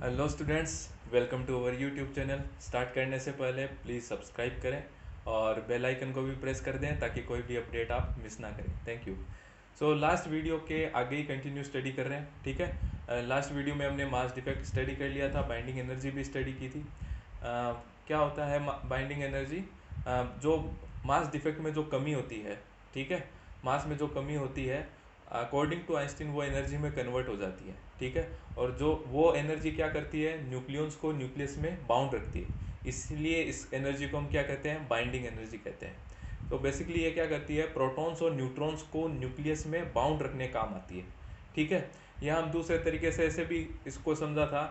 Hello students, welcome to our YouTube channel. Start करने से पहले प्लीज़ सब्सक्राइब करें और बेल आइकन को भी प्रेस कर दें ताकि कोई भी अपडेट आप मिस ना करें। Thank you. So last video के आगे ही कंटिन्यू स्टडी कर रहे हैं, ठीक है। लास्ट वीडियो में हमने मास डिफेक्ट स्टडी कर लिया था, बाइंडिंग एनर्जी भी स्टडी की थी। क्या होता है बाइंडिंग एनर्जी? जो मास डिफेक्ट में जो कमी होती है, ठीक है, मास में जो कमी होती है, अकॉर्डिंग टू आइंस्टीन वो एनर्जी में कन्वर्ट हो जाती है, ठीक है। और जो वो एनर्जी क्या करती है, न्यूक्लियंस को न्यूक्लियस में बाउंड रखती है। इसलिए इस एनर्जी को हम क्या कहते हैं, बाइंडिंग एनर्जी कहते हैं। तो बेसिकली ये क्या करती है, प्रोटॉन्स और न्यूट्रॉन्स को न्यूक्लियस में बाउंड रखने काम आती है, ठीक है। यहाँ हम दूसरे तरीके से ऐसे भी इसको समझा था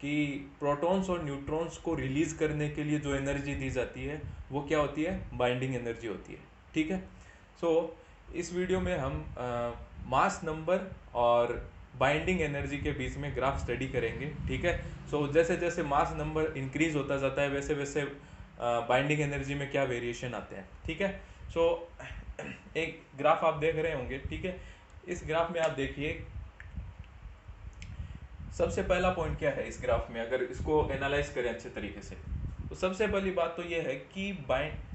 कि प्रोटॉन्स और न्यूट्रॉन्स को रिलीज करने के लिए जो एनर्जी दी जाती है वो क्या होती है, बाइंडिंग एनर्जी होती है, ठीक है। सो इस वीडियो में हम मास नंबर और बाइंडिंग एनर्जी के बीच में ग्राफ स्टडी करेंगे, ठीक है। सो जैसे जैसे मास नंबर इंक्रीज होता जाता है वैसे वैसे बाइंडिंग एनर्जी में क्या वेरिएशन आते हैं, ठीक है। सो एक ग्राफ आप देख रहे होंगे, ठीक है। इस ग्राफ में आप देखिए, सबसे पहला पॉइंट क्या है इस ग्राफ में, अगर इसको एनालाइज करें अच्छे तरीके से तो सबसे पहली बात तो ये है कि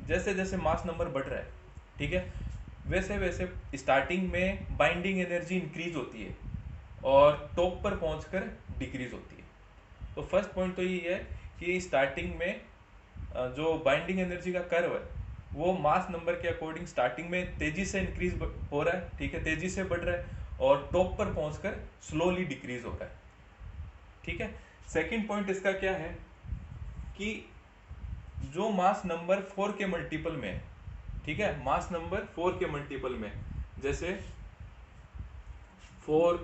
जैसे जैसे मास नंबर बढ़ रहा है, ठीक है, वैसे वैसे स्टार्टिंग में बाइंडिंग एनर्जी इंक्रीज होती है और टॉप पर पहुंचकर डिक्रीज होती है। तो फर्स्ट पॉइंट तो ये है कि स्टार्टिंग में जो बाइंडिंग एनर्जी का कर्व है वो मास नंबर के अकॉर्डिंग स्टार्टिंग में तेजी से इंक्रीज हो रहा है, ठीक है, तेजी से बढ़ रहा है, और टॉप पर पहुंचकर स्लोली डिक्रीज हो रहा है, ठीक है। सेकंड पॉइंट इसका क्या है कि जो मास नंबर 4 के मल्टीपल में है, ठीक है, मास नंबर 4 के मल्टीपल में, जैसे 4,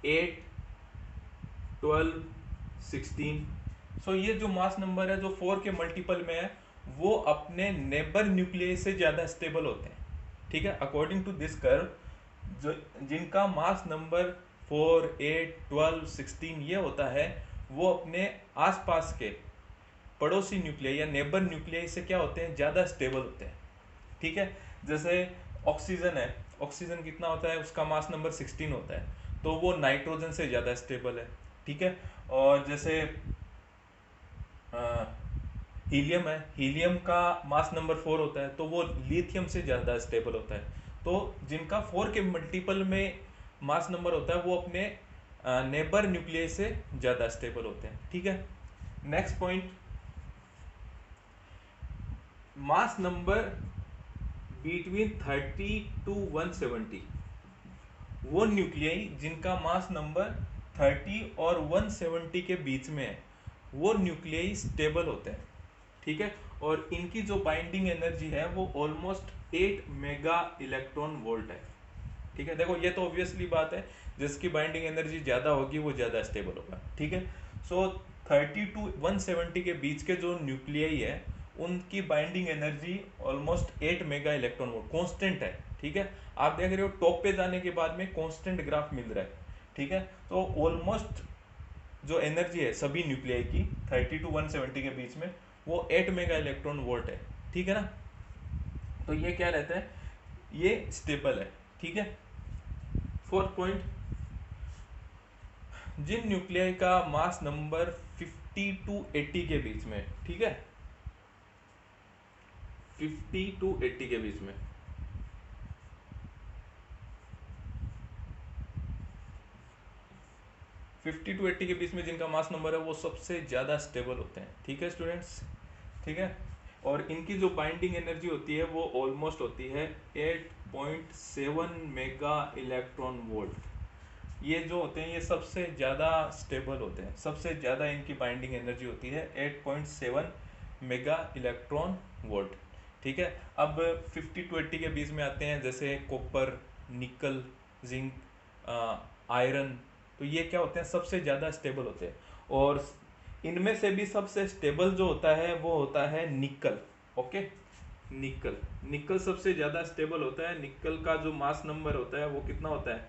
8, 12, 16। सो ये जो मास नंबर है जो 4 के मल्टीपल में है वो अपने नेबर न्यूक्लियस से ज़्यादा स्टेबल होते हैं, ठीक है, अकॉर्डिंग टू दिस कर्व। जो जिनका मास नंबर 4, 8, 12, 16 ये होता है वो अपने आसपास के पड़ोसी न्यूक्लियाई या नेबर न्यूक्लियाई से क्या होते हैं, ज़्यादा स्टेबल होते हैं, ठीक है। जैसे ऑक्सीजन है, ऑक्सीजन कितना होता है, उसका मास नंबर 16 होता है, तो वो नाइट्रोजन से ज़्यादा स्टेबल है, ठीक है। और जैसे हीलियम है, हीलियम का मास नंबर 4 होता है तो वो लिथियम से ज़्यादा स्टेबल होता है। तो जिनका 4 के मल्टीपल में मास नंबर होता है वो अपने नेबर न्यूक्लियस से ज़्यादा स्टेबल होते हैं, ठीक है। Next point, mass number between 30 to 170, वो न्यूक्लियाई जिनका मास नंबर 30 और 170 के बीच में है वो न्यूक्लियाई स्टेबल होते हैं, ठीक है। और इनकी जो बाइंडिंग एनर्जी है वो ऑलमोस्ट 8 मेगा इलेक्ट्रॉन वोल्ट है, ठीक है। देखो ये तो ऑब्वियसली बात है, जिसकी बाइंडिंग एनर्जी ज़्यादा होगी वो ज़्यादा स्टेबल होगा, ठीक है। सो 30 टू 170 के बीच के जो न्यूक्लियाई है उनकी binding energy almost 8 mega electron volt constant है, ठीक है। आप देख रहे हो टॉप पे जाने के बाद में कॉन्स्टेंट ग्राफ मिल रहा है, ठीक है। तो ऑलमोस्ट जो एनर्जी है सभी न्यूक्लियाई की 30 टू 170 के बीच में वो 8 मेगा इलेक्ट्रॉन वोल्ट है, ठीक है ना। तो ये क्या रहता है, ये स्टेबल है, ठीक है। फोर्थ पॉइंट, जिन न्यूक्लियाई का मास नंबर 50 टू 80 के बीच में, ठीक है, 50 टू 80 के बीच में, 50 टू 80 के बीच में जिनका मास नंबर है वो सबसे ज़्यादा स्टेबल होते हैं, ठीक है स्टूडेंट्स, ठीक है। और इनकी जो बाइंडिंग एनर्जी होती है वो ऑलमोस्ट होती है 8.7 मेगा इलेक्ट्रॉन वोल्ट। ये जो होते हैं ये सबसे ज़्यादा स्टेबल होते हैं, सबसे ज़्यादा इनकी बाइंडिंग एनर्जी होती है 8.7 मेगा इलेक्ट्रॉन वोल्ट, ठीक है। अब 50 टू 80 के बीच में आते हैं जैसे कॉपर, निकल, जिंक, आयरन। तो ये क्या होते हैं, सबसे ज़्यादा स्टेबल होते हैं। और इनमें से भी सबसे स्टेबल जो होता है वो होता है निकल, ओके। निकल, निकल सबसे ज़्यादा स्टेबल होता है। निकल का जो मास नंबर होता है वो कितना होता है,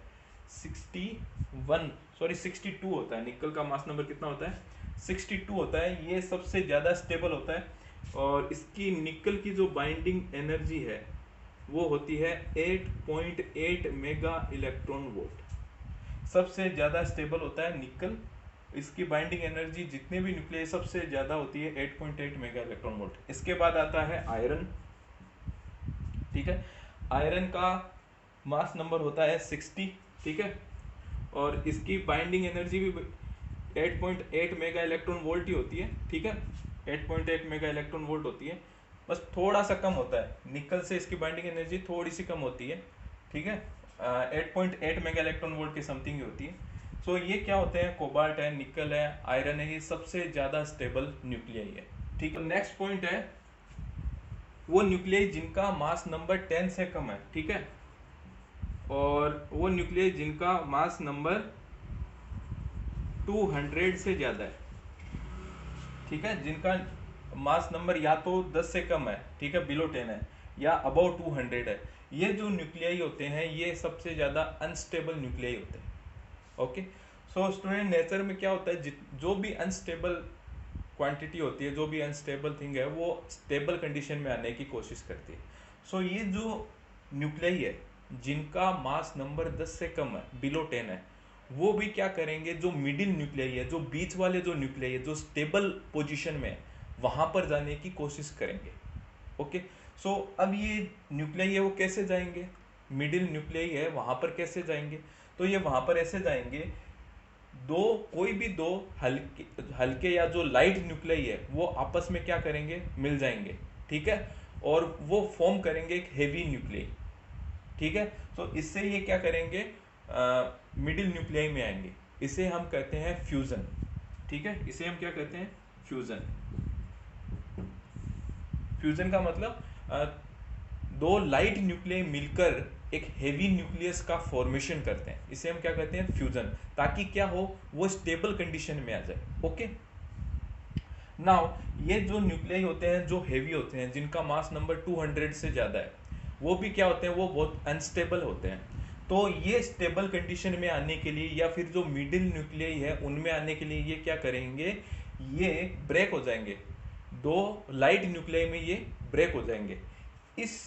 62 होता है। निकल का मास नंबर कितना होता है, 62 होता है। ये सबसे ज़्यादा स्टेबल होता है और इसकी निकल की जो बाइंडिंग एनर्जी है वो होती है 8.8 मेगा इलेक्ट्रॉन वोल्ट। सबसे ज़्यादा स्टेबल होता है निकल इसकी बाइंडिंग एनर्जी जितने भी न्यूक्लियाई सबसे ज़्यादा होती है 8.8 मेगा इलेक्ट्रॉन वोल्ट। इसके बाद आता है आयरन। ठीक है, आयरन का मास नंबर होता है 60। ठीक है, और इसकी बाइंडिंग एनर्जी भी 8.8 मेगा इलेक्ट्रॉन वोल्ट ही होती है। ठीक है, 8.8 मेगा इलेक्ट्रॉन वोल्ट होती है, बस थोड़ा सा कम होता है, निकल से इसकी बाइंडिंग एनर्जी थोड़ी सी कम होती है। ठीक है, 8.8 मेगा इलेक्ट्रॉन वोल्ट की समथिंग ही होती है। सो ये क्या होते हैं, कोबाल्ट है, निकल है, आयरन है, ये सबसे ज़्यादा स्टेबल न्यूक्लियाई है। ठीक है, नेक्स्ट पॉइंट है वो न्यूक्लियाई जिनका मास नंबर 10 से कम है। ठीक है, और वो न्यूक्लियाई जिनका मास नंबर 200 से ज़्यादा है। ठीक है, जिनका मास नंबर या तो 10 से कम है, ठीक है, बिलो 10 है, या अबाउ 200 है, ये जो न्यूक्लियाई होते हैं ये सबसे ज़्यादा अनस्टेबल न्यूक्लियाई होते हैं। ओके, सो स्टूडेंट नेचर में क्या होता है, जो भी अनस्टेबल क्वांटिटी होती है, जो भी अनस्टेबल थिंग है, वो स्टेबल कंडीशन में आने की कोशिश करती है। सो ये जो न्यूक्लियाई है जिनका मास नंबर 10 से कम है, बिलो 10 है, वो भी क्या करेंगे, जो मिडिल न्यूक्लियाई है, जो बीच वाले जो न्यूक्लियाई है, जो स्टेबल पोजीशन में है, वहां पर जाने की कोशिश करेंगे। ओके, सो अब ये न्यूक्लियाई है वो कैसे जाएंगे, मिडिल न्यूक्लियाई है वहां पर कैसे जाएंगे, तो ये वहां पर ऐसे जाएंगे, कोई भी दो हल्के हल्के या जो लाइट न्यूक्लियाई है वो आपस में क्या करेंगे, मिल जाएंगे। ठीक है, और वो फॉर्म करेंगे एक हेवी न्यूक्लियाई। ठीक है, तो इससे ये क्या करेंगे, मिडिल न्यूक्लियाई में आएंगे, इसे हम कहते हैं फ्यूजन। ठीक है, इसे हम क्या कहते हैं, फ्यूजन। फ्यूजन का मतलब दो लाइट न्यूक्लियाई मिलकर एक हेवी न्यूक्लियस का फॉर्मेशन करते हैं, इसे हम क्या कहते हैं, फ्यूजन, ताकि क्या हो, वो स्टेबल कंडीशन में आ जाए। ओके, नाउ ये जो न्यूक्लियाई होते हैं जो हेवी होते हैं, जिनका मास नंबर 200 से ज़्यादा है, वो भी क्या होते हैं, वो बहुत अनस्टेबल होते हैं। तो ये स्टेबल कंडीशन में आने के लिए या फिर जो मिडिल न्यूक्लियाई है उनमें आने के लिए ये क्या करेंगे, ये ब्रेक हो जाएंगे, दो लाइट न्यूक्लियाई में ये ब्रेक हो जाएंगे। इस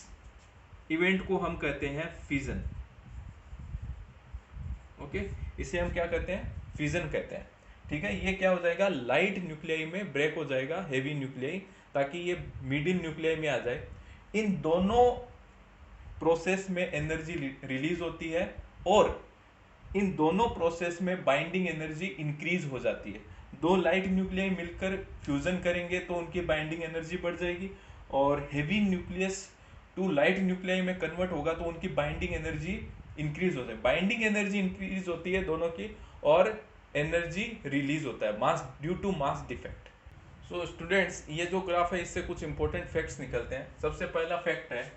इवेंट को हम कहते हैं फिजन। ओके, इसे हम क्या कहते हैं, फिजन कहते हैं। ठीक है, ये क्या हो जाएगा, लाइट न्यूक्लियाई में ब्रेक हो जाएगा हेवी न्यूक्लियाई, ताकि ये मिडिल न्यूक्लियाई में आ जाए। इन दोनों प्रोसेस में एनर्जी रिलीज होती है, और इन दोनों प्रोसेस में बाइंडिंग एनर्जी इंक्रीज हो जाती है। दो लाइट न्यूक्लियाई मिलकर फ्यूजन करेंगे तो उनकी बाइंडिंग एनर्जी बढ़ जाएगी, और heavy nucleus to light nuclei में कन्वर्ट होगा तो उनकी बाइंडिंग एनर्जी इंक्रीज हो जाए। बाइंडिंग एनर्जी इंक्रीज होती है दोनों की, और एनर्जी रिलीज होता है, mass due to mass defect. So students, ये जो ग्राफ है इससे कुछ इंपॉर्टेंट फैक्ट्स निकलते हैं। सबसे पहला फैक्ट है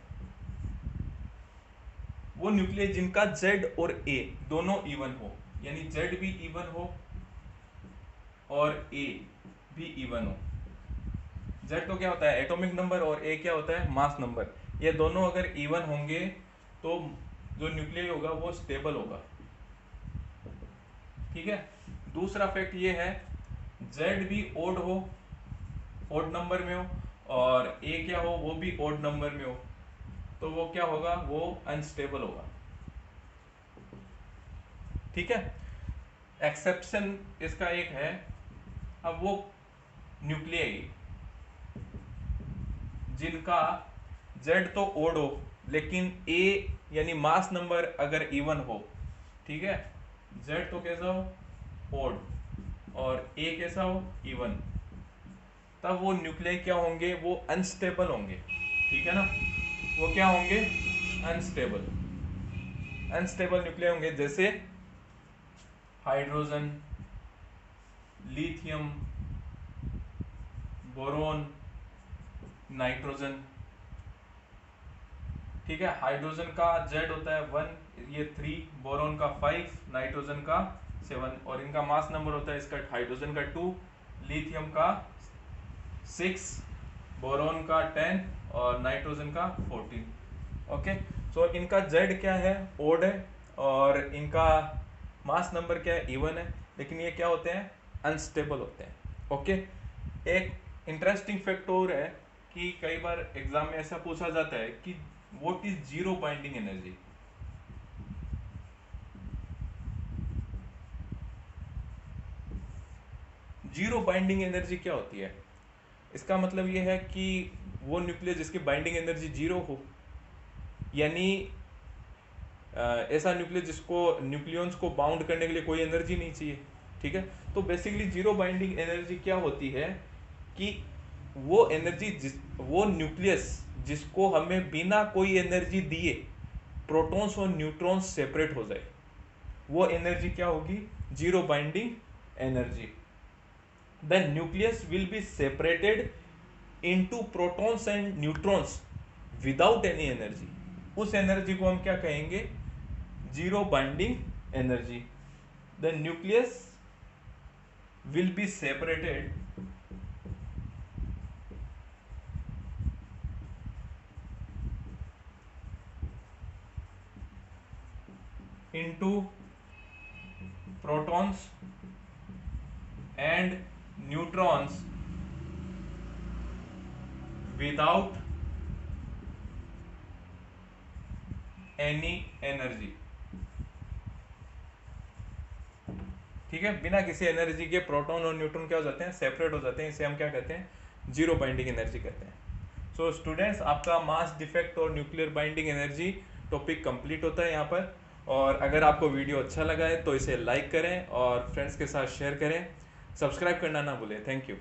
वो न्यूक्लियस जिनका Z और A दोनों इवन हो, यानी Z भी इवन हो और A भी इवन हो। Z तो क्या होता है, एटॉमिक नंबर, और A क्या होता है, मास नंबर। ये दोनों अगर इवन होंगे तो जो न्यूक्लियस होगा वो स्टेबल होगा। ठीक है, दूसरा फैक्ट ये है, Z भी ओड हो, ओड नंबर में हो, और A क्या हो, वो भी ओड नंबर में हो, तो वो क्या होगा, वो अनस्टेबल होगा। ठीक है, एक्सेप्शन इसका एक है, अब वो न्यूक्लियाई जिनका Z तो ओड हो लेकिन A यानी मास नंबर अगर इवन हो, ठीक है, Z तो कैसा हो, ओड, और A कैसा हो, इवन, तब वो न्यूक्लियाई क्या होंगे, वो अनस्टेबल होंगे। ठीक है ना, वो क्या होंगे, अनस्टेबल। अनस्टेबल न्यूक्लियाई होंगे, जैसे हाइड्रोजन, लिथियम, बोरोन, नाइट्रोजन। ठीक है, हाइड्रोजन का Z होता है 1, ये 3, बोरोन का 5, नाइट्रोजन का 7, और इनका मास नंबर होता है, इसका हाइड्रोजन का 2, लिथियम का 6, बोरोन का 10, और नाइट्रोजन का 14। ओके, सो इनका Z क्या है, ओड है, और इनका मास नंबर क्या है, इवन है, लेकिन ये क्या होते हैं, अनस्टेबल होते हैं। ओके, एक इंटरेस्टिंग फैक्ट और है कि कई बार एग्जाम में ऐसा पूछा जाता है कि what is zero binding energy. Zero binding energy क्या होती है? इसका मतलब ये है कि वो न्यूक्लियस जिसकी बाइंडिंग एनर्जी जीरो हो, यानी ऐसा न्यूक्लियस जिसको न्यूक्लियॉन्स को बाउंड करने के लिए कोई एनर्जी नहीं चाहिए, ठीक है। तो बेसिकली जीरो बाइंडिंग एनर्जी क्या होती है कि वो एनर्जी वो न्यूक्लियस जिसको हमें बिना कोई एनर्जी दिए प्रोटॉन्स और न्यूट्रॉन्स सेपरेट हो जाए, वो एनर्जी क्या होगी? Zero binding energy. The nucleus will be separated into protons and neutrons without any energy. उस एनर्जी को हम क्या कहेंगे? Zero binding energy. The nucleus will be separated into protons and neutrons without any energy। ठीक है, बिना किसी energy के प्रोटॉन और न्यूट्रॉन क्या हो जाते हैं? सेपरेट हो जाते हैं। इसे हम क्या कहते हैं? जीरो बाइंडिंग एनर्जी कहते हैं। सो स्टूडेंट्स, आपका मास डिफेक्ट और nuclear binding energy topic complete होता है यहाँ पर। और अगर आपको वीडियो अच्छा लगा है तो इसे लाइक करें और फ्रेंड्स के साथ शेयर करें। सब्सक्राइब करना ना भूलें। Thank you.